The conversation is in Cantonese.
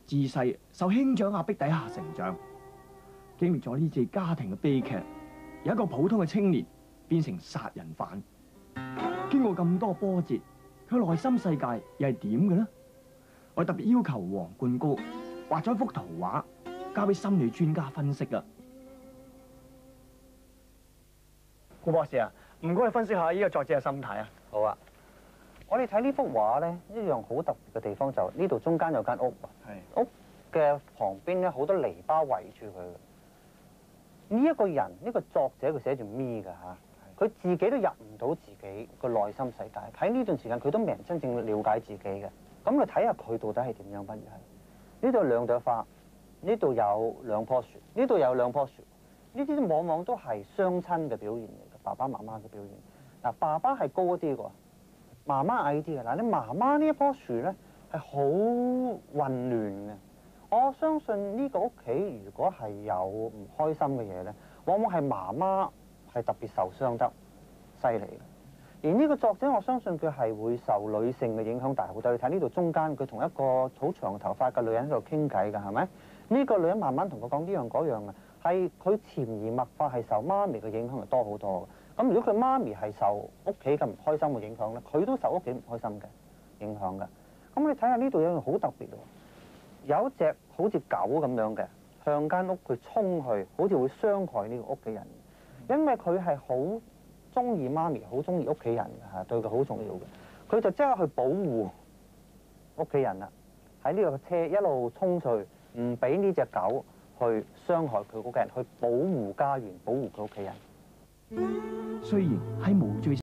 自細受兄長壓迫底下成長，經歷咗呢次家庭嘅悲劇，由一個普通嘅青年變成殺人犯。經過咁多波折，佢內心世界又係點嘅呢？我特別要求黃冠高畫咗一幅圖畫，交俾心理專家分析啊。顧博士啊，唔該你分析下呢個作者嘅心態啊。好啊，我哋睇呢幅畫咧，一樣好特別嘅地方就呢度中間有間屋，屋嘅旁邊咧好多籬笆圍住佢嘅。呢一個人，呢個作者佢寫住咪㗎嚇，佢自己都入唔到自己個內心世界。喺呢段時間佢都未人真正了解自己嘅。咁你睇下佢到底係點樣？不如係呢度有兩朵花，呢度有兩棵樹，呢度有兩棵樹。呢啲往往都係雙親嘅表現嚟嘅，爸爸媽媽嘅表現。嗱，爸爸係高一啲嘅，媽媽矮啲嘅。嗱，你媽媽呢一棵樹咧係好混亂嘅。我相信呢個屋企如果係有唔開心嘅嘢咧，往往係媽媽係特別受傷得犀利嘅。而呢個作者，我相信佢係會受女性嘅影響大好多。你睇呢度中間，佢同一個好長頭髮嘅女人喺度傾偈㗎，係咪？呢個女人慢慢同佢講呢樣嗰樣嘅，係佢潛移默化係受媽咪嘅影響係多好多嘅。咁如果佢媽咪係受屋企咁唔開心嘅影響咧，佢都受屋企唔開心嘅影響㗎。咁你睇下呢度有樣好特別喎，有一隻好似狗咁樣嘅向間屋佢衝去，好似會傷害呢個屋企人，因為佢係好中意媽咪，好中意屋企人嘅嚇，對佢好重要嘅。佢就即刻去保護屋企人啦，喺呢個車一路衝出去，唔俾呢隻狗去傷害佢屋企人，去保護家園，保護佢屋企人。雖然係無罪。